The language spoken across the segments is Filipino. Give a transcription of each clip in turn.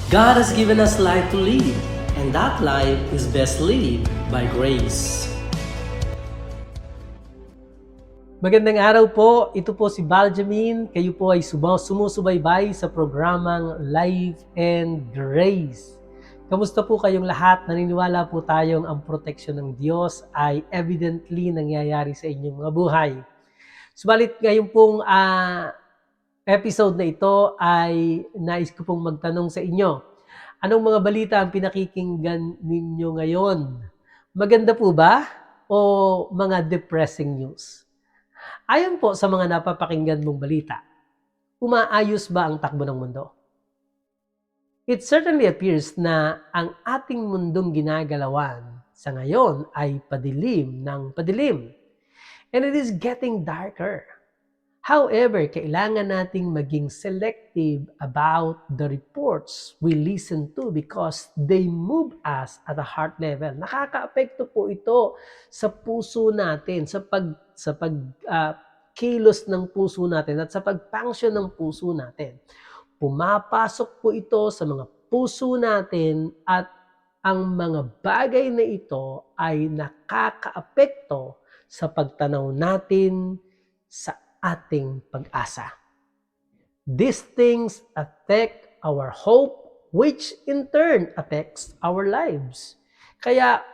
God has given us life to live, and that life is best lived by grace. Magandang araw po, ito po si Baljamin. Kayo po ay sumusubaybay sa programang Life and Grace. Kamusta po kayong lahat? Naniniwala po tayong ang proteksyon ng Diyos ay evidently nangyayari sa inyong mga buhay. Subalit ngayon pong episode na ito ay nais ko pong magtanong sa inyo. Anong mga balita ang pinakikinggan ninyo ngayon? Maganda po ba? O mga depressing news? Ayon po sa mga napapakinggan mong balita, umaayos ba ang takbo ng mundo? It certainly appears na ang ating mundong ginagalawan sa ngayon ay padilim ng padilim. And it is getting darker. However, kailangan nating maging selective about the reports we listen to because they move us at a heart level. Nakakaapekto po ito sa puso natin, sa kilos ng puso natin at sa pag-function ng puso natin. Pumapasok po ito sa mga puso natin at ang mga bagay na ito ay nakakaapekto sa pagtanaw natin sa ating pag-asa. These things affect our hope, which in turn affects our lives. Kaya,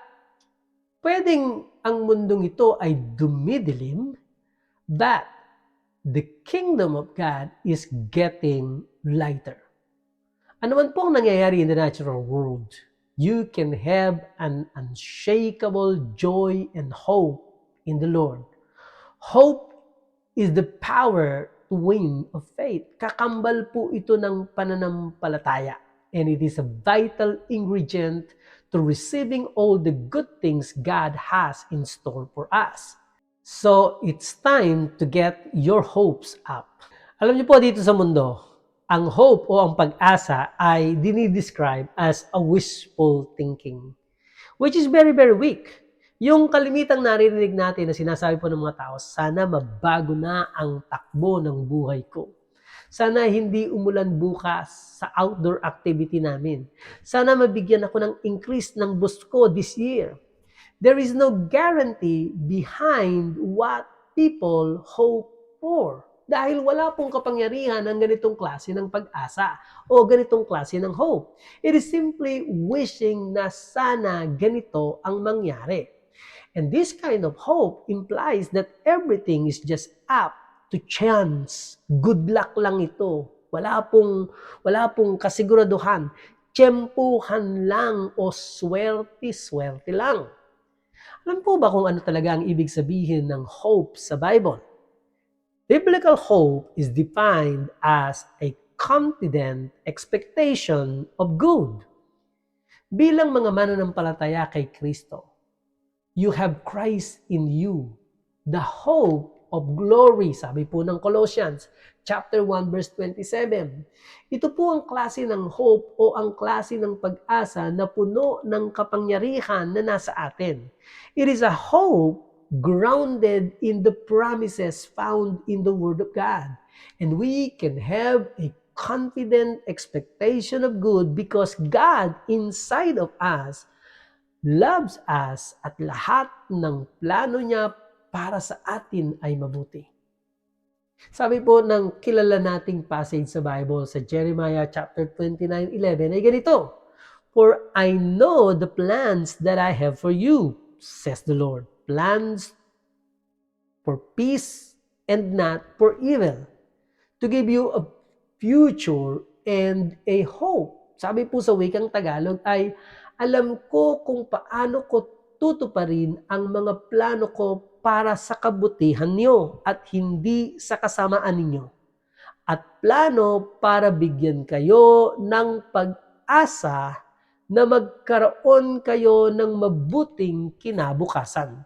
pwedeng ang mundong ito ay dumidilim, but the kingdom of God is getting lighter. Ano man pong nangyayari in the natural world, you can have an unshakable joy and hope in the Lord. Hope is the power to win of faith. Kakambal po ito ng pananampalataya. And it is a vital ingredient to receiving all the good things God has in store for us. So, it's time to get your hopes up. Alam niyo po dito sa mundo, ang hope o ang pag-asa ay dinidescribe as a wishful thinking, which is very, very weak. Yung kalimitang naririnig natin na sinasabi po ng mga tao, sana mabago na ang takbo ng buhay ko. Sana hindi umulan bukas sa outdoor activity namin. Sana mabigyan ako ng increase ng boost ko this year. There is no guarantee behind what people hope for. Dahil wala pong kapangyarihan ng ganitong klase ng pag-asa o ganitong klase ng hope. It is simply wishing na sana ganito ang mangyari. And this kind of hope implies that everything is just up to chance. Good luck lang ito. Wala pong kasiguraduhan. Tiyempuhan lang o swerte-swerte lang. Alam po ba kung ano talaga ang ibig sabihin ng hope sa Bible? Biblical hope is defined as a confident expectation of good. Bilang mga mananampalataya kay Kristo, you have Christ in you, the hope of glory, sabi po ng Colossians chapter 1 verse 27. Ito po ang klase ng hope o ang klase ng pag-asa na puno ng kapangyarihan na nasa atin. It is a hope grounded in the promises found in the Word of God. And we can have a confident expectation of good because God inside of us loves us at lahat ng plano niya para sa atin ay mabuti. Sabi po ng kilala nating passage sa Bible sa Jeremiah chapter 29:11 ay ganito, "For I know the plans that I have for you, says the Lord, plans for peace and not for evil, to give you a future and a hope." Sabi po sa wikang Tagalog ay, alam ko kung paano ko tutuparin ang mga plano ko para sa kabutihan niyo at hindi sa kasamaan ninyo. At plano para bigyan kayo ng pag-asa na magkaroon kayo ng mabuting kinabukasan.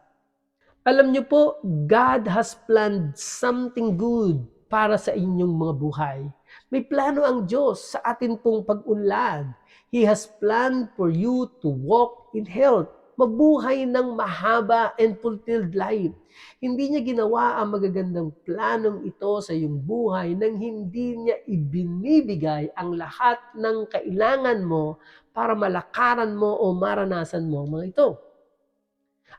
Alam niyo po, God has planned something good para sa inyong mga buhay. May plano ang Diyos sa atin pong pag-unlad. He has planned for you to walk in health, mabuhay ng mahaba and fulfilled life. Hindi niya ginawa ang magagandang planong ito sa iyong buhay nang hindi niya ibinibigay ang lahat ng kailangan mo para malakaran mo o maranasan mo ang mga ito.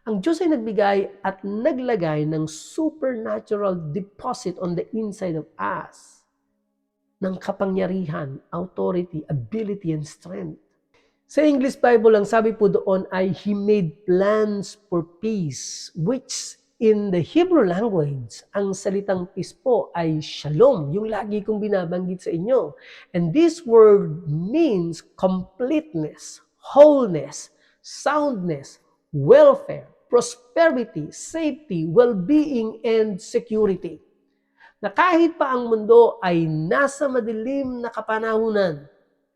Ang Diyos ay nagbigay at naglagay ng supernatural deposit on the inside of us ng kapangyarihan, authority, ability, and strength. Sa English Bible, ang sabi po doon ay He made plans for peace, which in the Hebrew language, ang salitang peace po ay shalom, yung lagi kong binabanggit sa inyo. And this word means completeness, wholeness, soundness, welfare, prosperity, safety, well-being, and security. Na kahit pa ang mundo ay nasa madilim na kapanahunan,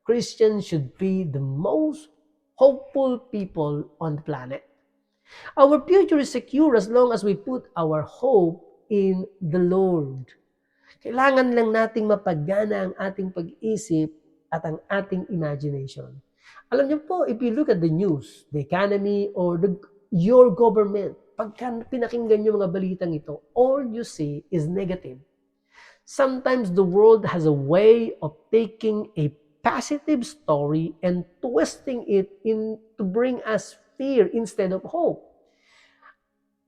Christians should be the most hopeful people on the planet. Our future is secure as long as we put our hope in the Lord. Kailangan lang nating mapagana ang ating pag-isip at ang ating imagination. Alam niyo po, if you look at the news, the economy, or your government, pagka pinakinggan niyo mga balitang ito, all you see is negative. Sometimes the world has a way of taking a positive story and twisting it to bring us fear instead of hope.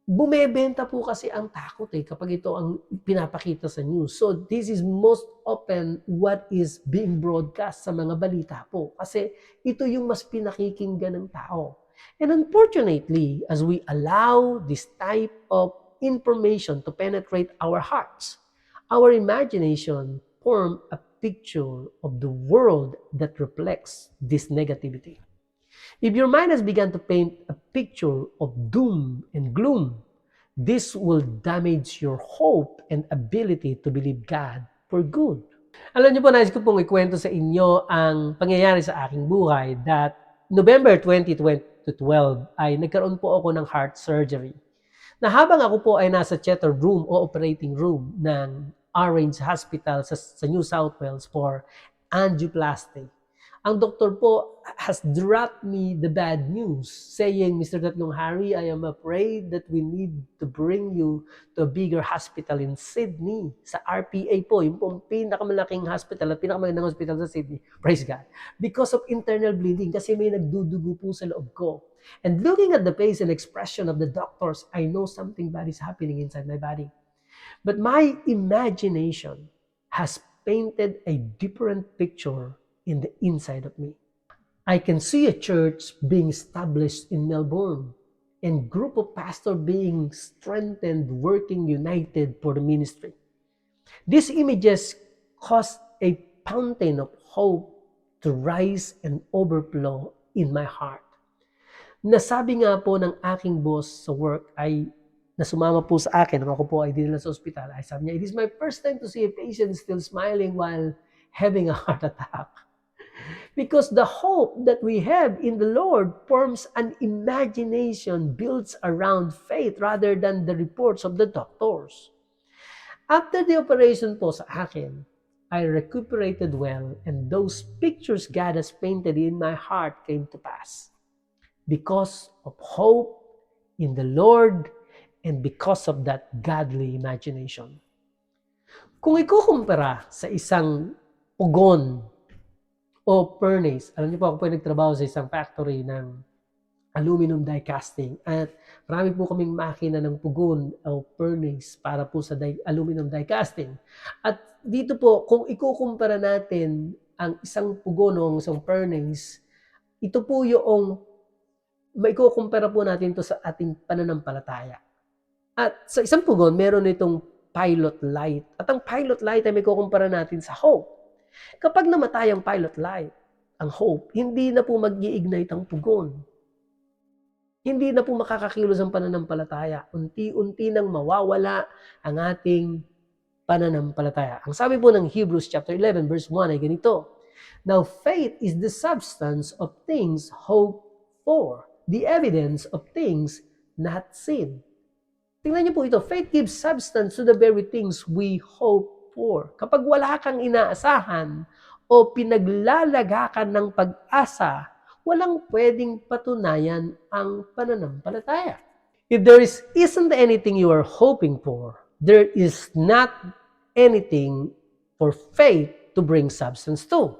Bumebenta po kasi ang takot kapag ito ang pinapakita sa news. So this is most often what is being broadcast sa mga balita po. Kasi ito yung mas pinakikinggan ng tao. And unfortunately, as we allow this type of information to penetrate our hearts, our imagination form a picture of the world that reflects this negativity. If your mind has begun to paint a picture of doom and gloom, this will damage your hope and ability to believe God for good. Alam niyo po, nais ko pong ikwento sa inyo ang pangyayari sa aking buhay that November 2012 ay nagkaroon po ako ng heart surgery. Na habang ako po ay nasa theater room o operating room ng Orange Hospital sa New South Wales for angioplasty, ang doktor po has dropped me the bad news saying, Mr. Tatlong Hari, I am afraid that we need to bring you to a bigger hospital in Sydney. Sa RPA po, yung pong pinakamalaking hospital at pinakamagandang hospital sa Sydney. Praise God. Because of internal bleeding, kasi may nagdudugo po sa loob ko. And looking at the face and expression of the doctors, I know something bad is happening inside my body. But my imagination has painted a different picture in the inside of me. I can see a church being established in Melbourne and group of pastors being strengthened, working united for the ministry. These images caused a fountain of hope to rise and overflow in my heart. Nasabi nga po ng aking boss sa work ay nasumama po sa akin nung ako po ay dinala sa ospital. Ay sabi niya, it is my first time to see a patient still smiling while having a heart attack. Because the hope that we have in the Lord forms an imagination built around faith rather than the reports of the doctors. After the operation po sa akin, I recuperated well and those pictures God has painted in my heart came to pass. Because of hope in the Lord and because of that godly imagination. Kung ikukumpara sa isang pugon o furnace, alam niyo po ako po nagtrabaho sa isang factory ng aluminum die casting at marami po kaming makina ng pugon o furnace para po sa aluminum die casting. At dito po, kung ikukumpara natin ang isang pugon o isang furnace, ito po yung maikukumpara po natin to sa ating pananampalataya. At sa isang pugon, meron itong pilot light. At ang pilot light ay may kukumpara natin sa hope. Kapag namatay ang pilot light, ang hope, hindi na po mag-i-ignite ang pugon. Hindi na po makakakilos ang pananampalataya. Unti-unti nang mawawala ang ating pananampalataya. Ang sabi po ng Hebrews chapter 11 verse 1 ay ganito, Now faith is the substance of things hoped for, the evidence of things not seen. Tingnan niyo po ito, faith gives substance to the very things we hope for. Kapag wala kang inaasahan o pinaglalagakan ng pag-asa, walang pwedeng patunayan ang pananampalataya. If there isn't anything you are hoping for, there is not anything for faith to bring substance to.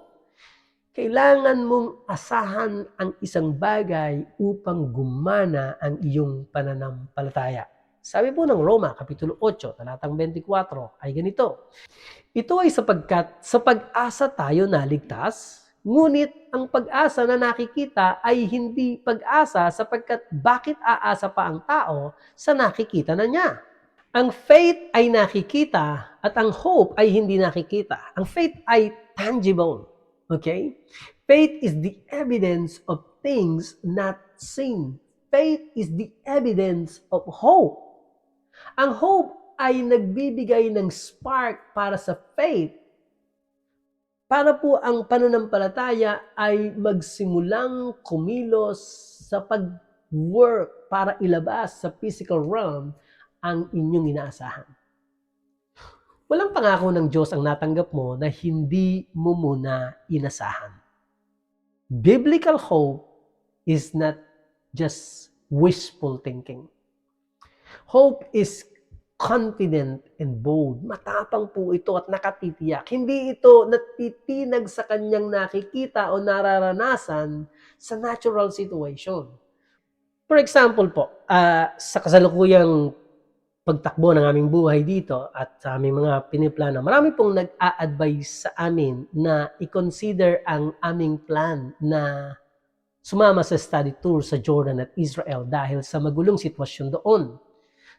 Kailangan mong asahan ang isang bagay upang gumana ang iyong pananampalataya. Sabi po ng Roma, Kapitulo 8, talatang 24, ay ganito. Ito ay sapagkat sa pag-asa tayo naligtas, ngunit ang pag-asa na nakikita ay hindi pag-asa sapagkat bakit aasa pa ang tao sa nakikita na niya? Ang faith ay nakikita at ang hope ay hindi nakikita. Ang faith ay tangible. Okay? Faith is the evidence of things not seen. Faith is the evidence of hope. Ang hope ay nagbibigay ng spark para sa faith. Para po ang pananampalataya ay magsimulang kumilos sa pag-work para ilabas sa physical realm ang inyong inaasahan. Walang pangako ng Diyos ang natanggap mo na hindi mo muna inasahan. Biblical hope is not just wishful thinking. Hope is confident and bold. Matapang po ito at nakatitiyak. Hindi ito natitinag sa kanyang nakikita o nararanasan sa natural situation. For example po, sa kasalukuyang pagtakbo ng aming buhay dito at sa aming mga piniplano, marami pong nag-a-advise sa amin na i-consider ang aming plan na sumama sa study tour sa Jordan at Israel dahil sa magulong sitwasyon doon.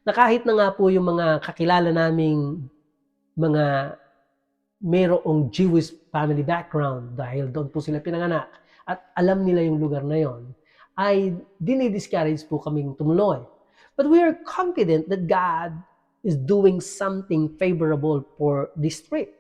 Na kahit na nga po yung mga kakilala naming mga mayroong Jewish family background dahil doon po sila pinanganak at alam nila yung lugar na yon, ay dinidiscourage po kaming tumuloy. But we are confident that God is doing something favorable for this trip.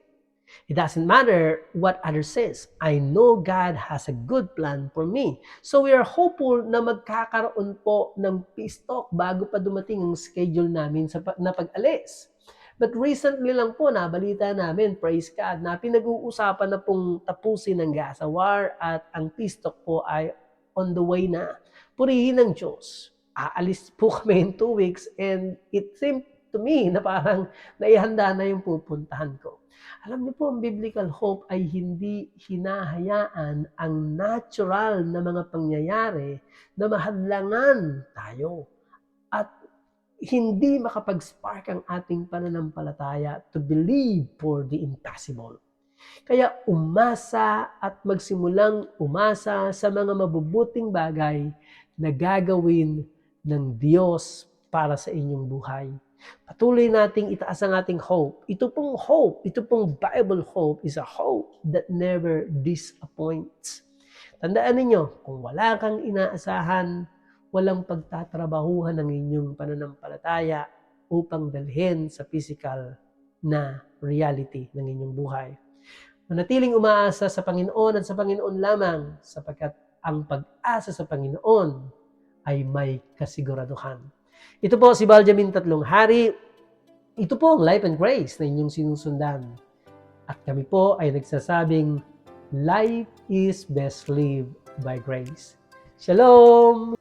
It doesn't matter what others says. I know God has a good plan for me. So we are hopeful na magkakaroon po ng peace talk bago pa dumating ang schedule namin na pag-alis. But recently lang po, nabalita namin, praise God, na pinag-uusapan na pong tapusin ang Gaza War at ang peace talk po ay on the way na. Purihin ng Diyos. Aalis po kami in 2 weeks and it seemed to me na parang naihanda na yung pupuntahan ko. Alam niyo po, ang biblical hope ay hindi hinahayaan ang natural na mga pangyayari na mahadlangan tayo at hindi makapag-spark ang ating pananampalataya to believe for the impossible. Kaya umasa at magsimulang umasa sa mga mabubuting bagay na gagawin ng Diyos para sa inyong buhay. Patuloy nating itaas ang ating hope. Ito pong Bible hope is a hope that never disappoints. Tandaan ninyo, kung wala kang inaasahan, walang pagtatrabahuhan ng inyong pananampalataya upang dalhin sa physical na reality ng inyong buhay. Manatiling umaasa sa Panginoon at sa Panginoon lamang sapagkat ang pag-asa sa Panginoon ay may kasiguraduhan. Ito po si Baljamin Tatlong Hari. Ito po ang Life and Grace na inyong sinusundan. At kami po ay nagsasabing, life is best lived by grace. Shalom!